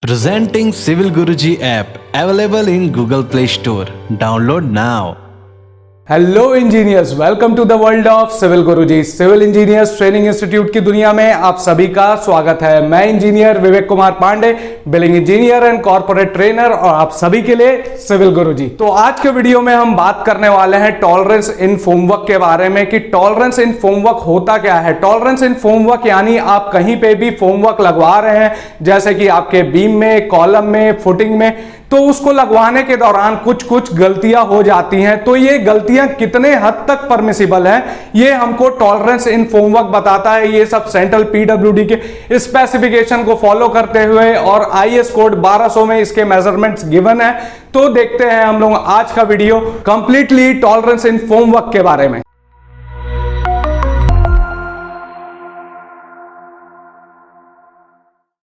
Presenting Civil Guruji app available in Google Play Store. Download now. Hello engineers, welcome to the world of civil Guruji. Civil engineers training institute की दुनिया में आप सभी का स्वागत है। मैं engineer Vivek Kumar Pandey, billing engineer and corporate trainer, और आप सभी के लिए सिविल गुरुजी। तो आज के वीडियो में हम बात करने वाले हैं टॉलरेंस इन फॉर्मवर्क के बारे में कि टॉलरेंस इन फॉर्मवर्क होता क्या है। टॉलरेंस इन फॉर्मवर्क यानी आप कहीं पे भी फॉर्मवर्क लगवा रहे हैं, जैसे कि आपके बीम में, कॉलम में, फुटिंग में, तो उसको लगवाने के दौरान कुछ गलतियां हो जाती हैं। तो ये गलतियां कितने हद तक परमिसिबल हैं, ये हमको टॉलरेंस इन फॉर्मवर्क बताता है। ये सब सेंट्रल पीडब्ल्यूडी के स्पेसिफिकेशन को फॉलो करते हुए और आईएस कोड 1200 में इसके मेजरमेंट्स गिवन है। तो देखते हैं हम लोग आज का video completely tolerance in formwork के बारे में।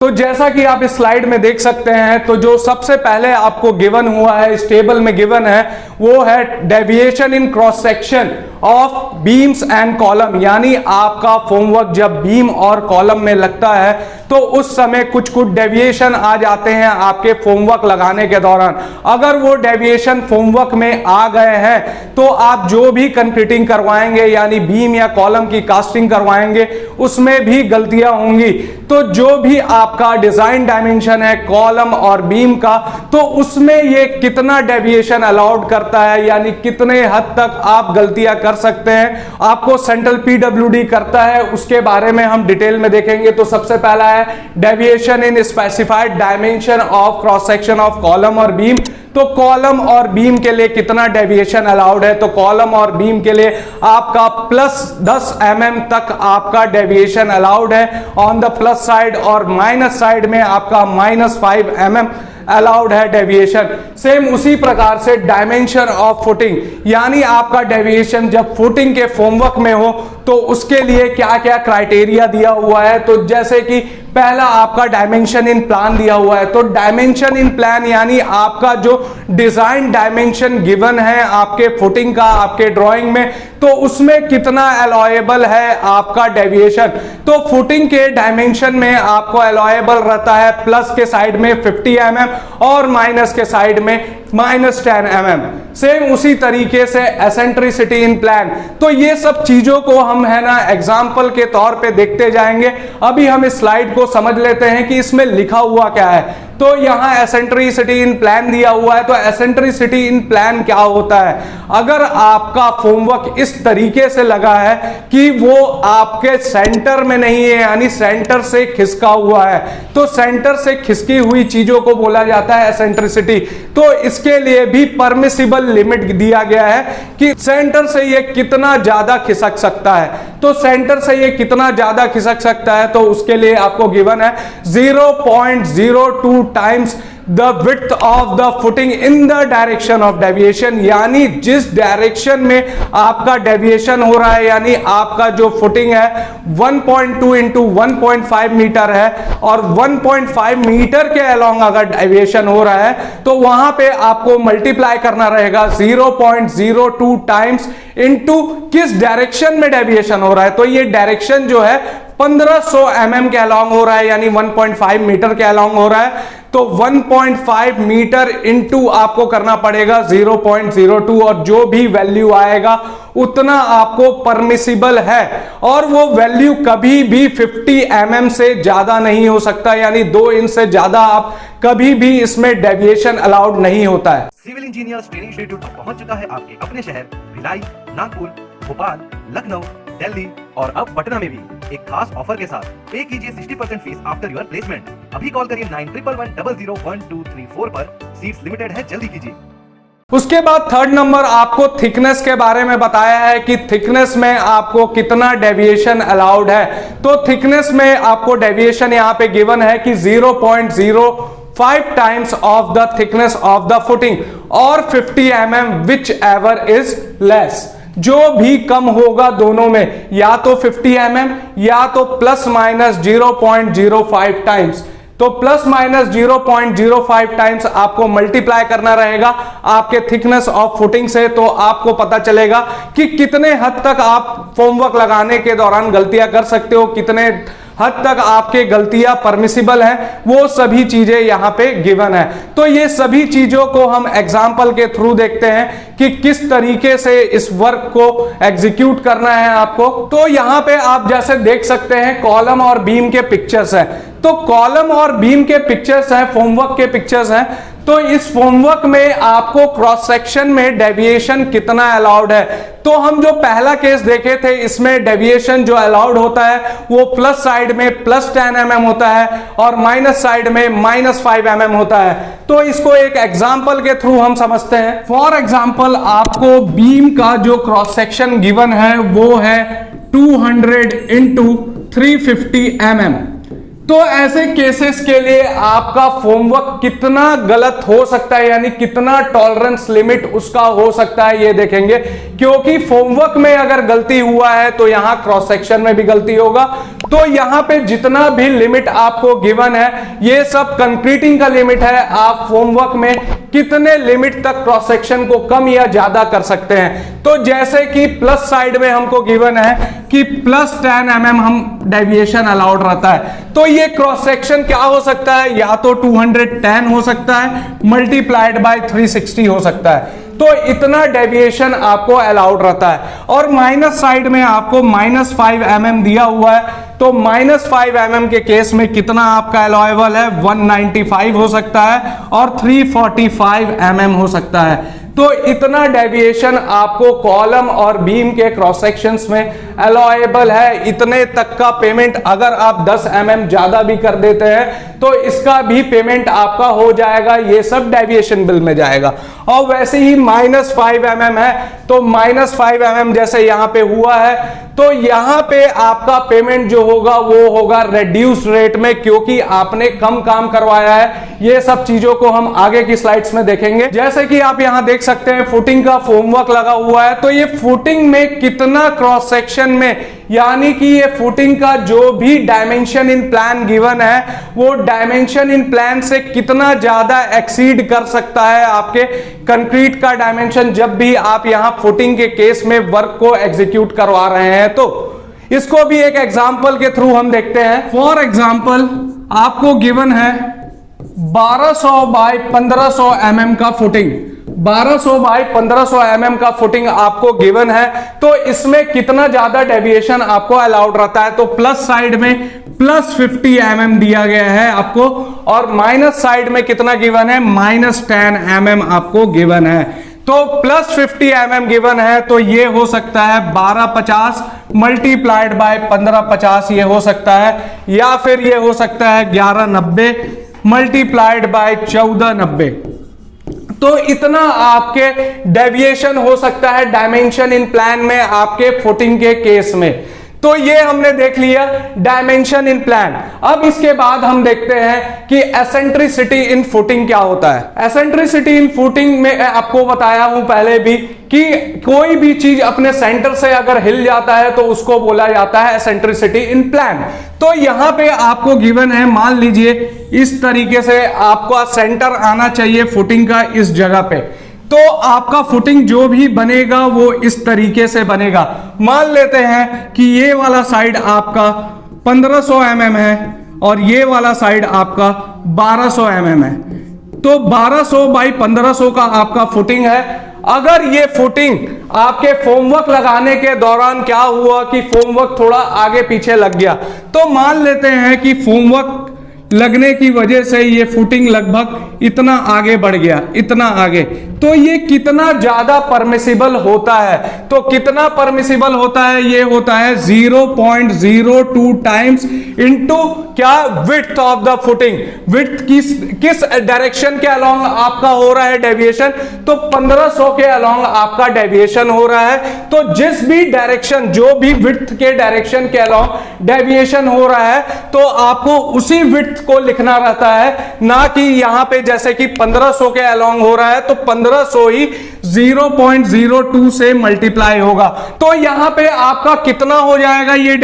तो जैसा कि आप इस स्लाइड में देख सकते हैं, तो जो सबसे पहले आपको गिवन हुआ है, इस टेबल में गिवन है, वो है deviation in cross section of beams and column. यानी आपका फॉर्मवर्क जब बीम और कॉलम में लगता है तो उस समय कुछ डेविएशन आ जाते हैं आपके फॉर्मवर्क लगाने के दौरान। अगर वो डेविएशन फॉर्मवर्क में आ गए हैं तो आप जो भी कंक्रीटिंग करवाएंगे, यानी बीम या कॉलम की कास्टिंग करवाएंगे, उसमें भी गलतियां होंगी। तो जो भी आपका डिजाइन डायमेंशन है कॉलम और बीम का, तो उसमें ये कितना डेविएशन अलाउड करता है, यानी कितने हद तक आप गलतियां कर सकते हैं, आपको सेंट्रल पीडब्ल्यूडी करता है, उसके बारे में हम डिटेल में देखेंगे। तो सबसे पहला है deviation in specified dimension of cross section of column और बीम। तो कॉलम और बीम के लिए कितना डेविएशन अलाउड है, तो कॉलम और बीम के लिए आपका +10 mm तक आपका डेविएशन अलाउड है ऑन द प्लस साइड, और माइनस साइड में आपका -5 mm अलाउड है डेविएशन। सेम उसी प्रकार से डायमेंशन ऑफ फुटिंग, यानी आपका डेविएशन जब फुटिंग के फॉर्मवर्क में हो तो उसके लिए क्या क्या क्राइटेरिया दिया हुआ है। तो जैसे कि पहला आपका डायमेंशन इन प्लान दिया हुआ है। तो डायमेंशन इन प्लान यानी आपका जो डिजाइन डायमेंशन गिवन है आपके फुटिंग का, आपके ड्राइंग में, तो उसमें कितना अलाउएबल है आपका डेविएशन। तो फुटिंग के डायमेंशन में आपको अलाउएबल रहता है प्लस के साइड में 50 mm और माइनस के साइड में -10 mm। सेम उसी तरीके से एसेंट्रिसिटी इन प्लान। तो ये सब चीजों को हम है ना एग्जाम्पल के तौर पे देखते जाएंगे। अभी हम इस स्लाइड को समझ लेते हैं कि इसमें लिखा हुआ क्या है। तो यहां एसेंट्रिसिटी इन प्लान दिया हुआ है। तो एसेंट्रिसिटी इन प्लान क्या होता है, अगर आपका फॉर्मवर्क इस तरीके से लगा है कि वो आपके सेंटर में नहीं है, यानी सेंटर से खिसका हुआ है, तो सेंटर से खिसकी हुई चीजों को बोला जाता है एसेंट्रिसिटी। तो इसके लिए भी परमिसिबल लिमिट दिया गया है कि सेंटर से ये कितना ज्यादा खिसक सकता है। तो सेंटर से ये कितना ज्यादा खिसक सकता है, तो उसके लिए आपको गिवन है 0.02 times the width of the footing in the direction of deviation. यानी जिस डायरेक्शन में आपका डेविएशन हो रहा है, यानी आपका जो फुटिंग है 1.2 × 1.5 मीटर है, और 1.5 मीटर के अलोंग अगर डेविएशन हो रहा है तो वहां पे आपको मल्टीप्लाई करना रहेगा 0.02 टाइम्स इनटू किस डायरेक्शन में डेविएशन हो रहा है। तो ये डायरेक्शन जो है 1500 mm के अलोंग हो रहा है, यानी 1.5 मीटर के अलोंग हो रहा है। तो 1.5 मीटर इंटू आपको करना पड़ेगा 0.02, और जो भी वैल्यू आएगा उतना आपको परमिसिबल है, और वो वैल्यू कभी भी 50 mm से ज्यादा नहीं हो सकता, यानी 2 इंच से ज्यादा आप कभी भी इसमें डेविएशन अलाउड नहीं होता है। सिविल इंजीनियर्स ट्रेनिंग इंस्टीट्यूट पहुंच चुका है आपके अपने शहर भिलाई, नागपुर, भोपाल, लखनऊ, दिल्ली और अब पटना में भी एक खास ऑफर के साथ। पे कीजिए 60% फीस आफ्टर योर प्लेसमेंट। अभी कॉल करिए 9111001234 पर। सीट्स लिमिटेड है, जल्दी कीजिए। उसके बाद थर्ड नंबर आपको थिकनेस के बारे में बताया है कि थिकनेस में आपको कितना डेविएशन अलाउड है। तो थिकनेस में आपको डेविएशन यहां पे गिवन है कि 0.05 times of the thickness of the footing और 50 mm which ever is less. जो भी कम होगा दोनों में, या तो 50 mm या तो ±0.05 टाइम्स। तो ±0.05 टाइम्स आपको मल्टीप्लाई करना रहेगा आपके थिकनेस ऑफ फुटिंग से। तो आपको पता चलेगा कि कितने हद तक आप फॉर्मवर्क लगाने के दौरान गलतियां कर सकते हो, कितने हद तक आपके गलतियां परमिसिबल हैं, वो सभी चीजें यहां पे गिवन है। तो ये सभी चीजों को हम एग्जाम्पल के थ्रू देखते हैं कि किस तरीके से इस वर्क को एग्जीक्यूट करना है आपको। तो यहां पे आप जैसे देख सकते हैं कॉलम और बीम के पिक्चर्स हैं, तो कॉलम और बीम के पिक्चर्स हैं, फॉर्मवर्क के पिक्चर्स हैं। तो इस फॉर्मवर्क में आपको क्रॉस सेक्शन में डेविएशन कितना अलाउड है, तो हम जो पहला केस देखे थे इसमें डेविएशन जो अलाउड होता है वो प्लस साइड में +10 mm होता है और माइनस साइड में -5 mm होता है। तो इसको एक एग्जांपल के थ्रू हम समझते हैं। फॉर एग्जांपल आपको बीम का जो क्रॉस सेक्शन गिवन है वो है 200 × 350 mm। तो ऐसे केसेस के लिए आपका फॉर्मवर्क कितना गलत हो सकता है, यानी कितना टॉलरेंस लिमिट उसका हो सकता है, ये देखेंगे। क्योंकि फॉर्मवर्क में अगर गलती हुआ है तो यहां क्रॉस सेक्शन में भी गलती होगा। तो यहां पे जितना भी लिमिट आपको गिवन है ये सब कंक्रीटिंग का लिमिट है। आप फॉर्मवर्क में कितने लिमिट तक क्रॉस सेक्शन को कम या ज्यादा कर सकते हैं। तो जैसे कि प्लस साइड में हमको गिवन है कि +10 mm हम डेविएशन अलाउड रहता है, तो ये क्रॉस सेक्शन क्या हो सकता है, या तो 210 हो सकता है मल्टीप्लाइड बाय 360 हो सकता है। तो इतना डेविएशन आपको अलाउड रहता है। और माइनस साइड में आपको -5 mm दिया हुआ है, तो -5 mm के केस में कितना आपका अलाउएबल है, 195 हो सकता है और 345 mm हो सकता है। तो इतना डेविएशन आपको कॉलम और बीम के क्रॉस सेक्शंस में अलाउएबल है। इतने तक का पेमेंट अगर आप 10 mm ज्यादा भी कर देते हैं तो इसका भी पेमेंट आपका हो जाएगा, ये सब डेविएशन बिल में जाएगा। और वैसे ही -5 mm है, तो -5 mm जैसे यहां पे हुआ है, तो यहां पे आपका पेमेंट जो होगा वो होगा रेड्यूस्ड रेट में, क्योंकि आपने कम काम करवाया है। ये सब चीजों को हम आगे की स्लाइड्स में देखेंगे। जैसे कि आप यहां देख सकते हैं फुटिंग का फॉर्मवर्क लगा हुआ है, तो ये फुटिंग में कितना क्रॉस सेक्शन में, यानी कि ये फुटिंग का जो भी डायमेंशन इन प्लान गिवन है वो डायमेंशन इन प्लान से कितना ज्यादा एक्सीड कर सकता है आपके कंक्रीट का डायमेंशन, जब भी आप यहां फुटिंग के केस में वर्क को एग्जीक्यूट करवा रहे हैं। तो इसको भी एक एग्जांपल के थ्रू हम देखते हैं। फॉर एग्जांपल आपको गिवन है 1200 बाय 1500 mm का फुटिंग, 1200 बाय 1500 mm का फुटिंग आपको गिवन है। तो इसमें कितना ज्यादा डेविएशन आपको अलाउड रहता है, तो प्लस साइड में +50 mm दिया गया है आपको, और माइनस साइड में कितना गिवन है, -10 mm आपको गिवन है। तो +50 mm गिवन है, तो ये हो सकता है 1250 मल्टीप्लाइड बाय 1550 ये हो सकता है, या फिर ये हो सकता है 1190 मल्टीप्लाइड बाय 1490। तो इतना आपके डेविएशन हो सकता है डायमेंशन इन प्लान में आपके फुटिंग के केस में। तो ये हमने देख लिया डायमेंशन इन प्लान। अब इसके बाद हम देखते हैं कि एसेंट्रिसिटी इन फुटिंग क्या होता है। एसेंट्रिसिटी इन फुटिंग में आपको बताया हूं पहले भी कि कोई भी चीज अपने सेंटर से अगर हिल जाता है तो उसको बोला जाता है एसेंट्रिसिटी इन प्लान। तो यहां पे आपको गिवन है, मान लीजिए इस तरीके से आपका सेंटर आना चाहिए फुटिंग का इस जगह पे, तो आपका फुटिंग जो भी बनेगा वो इस तरीके से बनेगा। मान लेते हैं कि ये वाला साइड आपका 1500 mm है और ये वाला साइड आपका 1200 mm है, तो 1200 बाई 1500 का आपका फुटिंग है। अगर ये फुटिंग आपके फॉर्मवर्क लगाने के दौरान क्या हुआ कि फॉर्मवर्क थोड़ा आगे पीछे लग गया, तो मान लेते हैं कि फॉर्मवर्क लगने की वजह से ये फुटिंग लगभग इतना आगे बढ़ गया, इतना आगे, तो ये कितना ज्यादा परमिसिबल होता है। तो कितना परमिसिबल होता है, ये होता है 0.02 टाइम्स इनटू क्या, width of the footing. Width किस डायरेक्शन के अलोंग आपका हो रहा है डेविएशन, तो 1500 के अलोंग आपका डेविएशन हो रहा है। तो जिस भी डायरेक्शन, जो भी विड्थ के डायरेक्शन के अलोंग डेविएशन हो रहा है, तो आपको उसी विड्थ को लिखना रहता है, ना कि यहां पे जैसे कि 1500 के अलोंग हो रहा है तो 1500 ही 0.02 से मल्टीप्लाई होगा। तो यहां पे आपका कितना हो जाएगा ये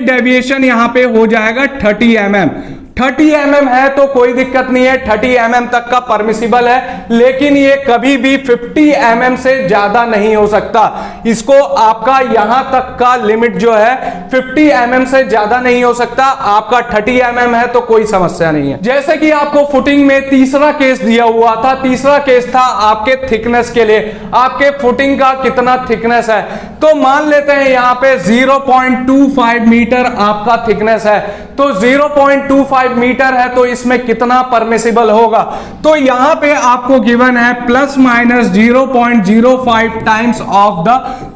डेविएशन यहां पे हो जाएगा 30 mm। 30 mm है तो कोई दिक्कत नहीं है, 30 mm तक का परमिसिबल है, लेकिन ये कभी भी 50 mm से ज्यादा नहीं हो सकता। इसको आपका यहां तक का लिमिट जो है 50 mm से ज्यादा नहीं हो सकता। आपका 30 mm है तो कोई समस्या नहीं है। जैसे कि आपको फुटिंग में तीसरा केस दिया हुआ था, तीसरा केस था आपके थिकनेस के लिए, आपके फुटिंग का कितना थिकनेस है। तो मान लेते हैं यहां पे 0.25 मीटर आपका थिकनेस है, तो 0.25 मीटर है तो इसमें कितना परमिसिबल होगा। तो यहां पे आपको गिवन है plus minus 0.05 times of the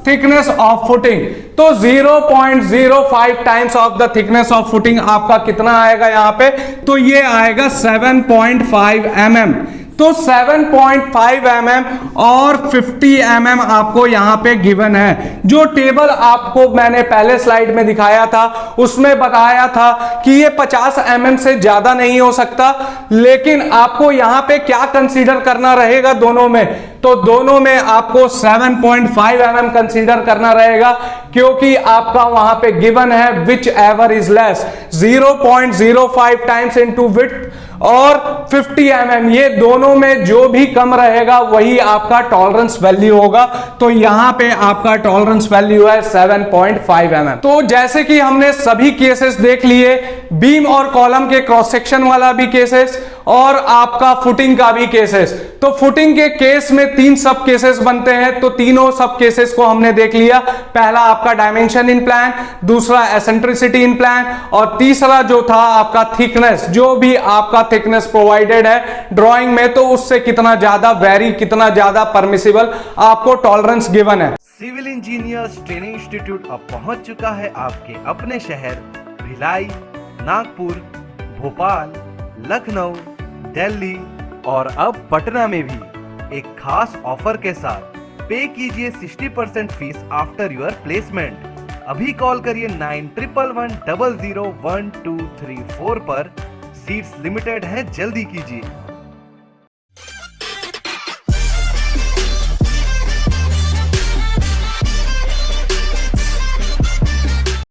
thickness of footing. तो 0.05 times of the thickness of footing आपका कितना आएगा यहां पे, तो ये आएगा 7.5 mm। तो 7.5 mm और 50 mm आपको यहां पे गिवन है। जो टेबल आपको मैंने पहले स्लाइड में दिखाया था उसमें बताया था कि ये 50 mm से ज्यादा नहीं हो सकता, लेकिन आपको यहां पे क्या कंसीडर करना रहेगा दोनों में, तो दोनों में आपको 7.5 mm कंसीडर करना रहेगा, क्योंकि आपका वहां पे गिवन है which ever is less, 0.05 times into width और 50 mm, ये दोनों में जो भी कम रहेगा वही आपका टॉलरेंस वैल्यू होगा। तो यहां पे आपका टॉलरेंस वैल्यू है 7.5 mm। तो जैसे कि हमने सभी केसेस देख लिए, बीम और कॉलम के क्रॉस सेक्शन वाला भी केसेस और आपका फुटिंग का भी केसेस। तो फुटिंग के केस में 3 सब केसेस बनते हैं, तो तीनों सब केसेस को हमने देख लिया। पहला आपका डायमेंशन इन प्लान, दूसरा एसेंट्रिसिटी इन प्लान, और तीसरा जो था आपका थिकनेस, जो भी आपका थिकनेस प्रोवाइडेड है ड्राइंग में, तो उससे कितना ज्यादा वेरी, कितना ज्यादा परमिसिबल आपको टॉलरेंस गिवन है। सिविल इंजीनियर्स ट्रेनिंग इंस्टीट्यूट अब पहुंच चुका है आपके अपने शहर भिलाई, नागपुर, भोपाल, लखनऊ, दिल्ली और अब पटना में भी एक खास ऑफर के साथ। पे कीजिए 60% फीस आफ्टर योर प्लेसमेंट। अभी कॉल करिए 9111001234 पर। सीट्स लिमिटेड है, जल्दी कीजिए।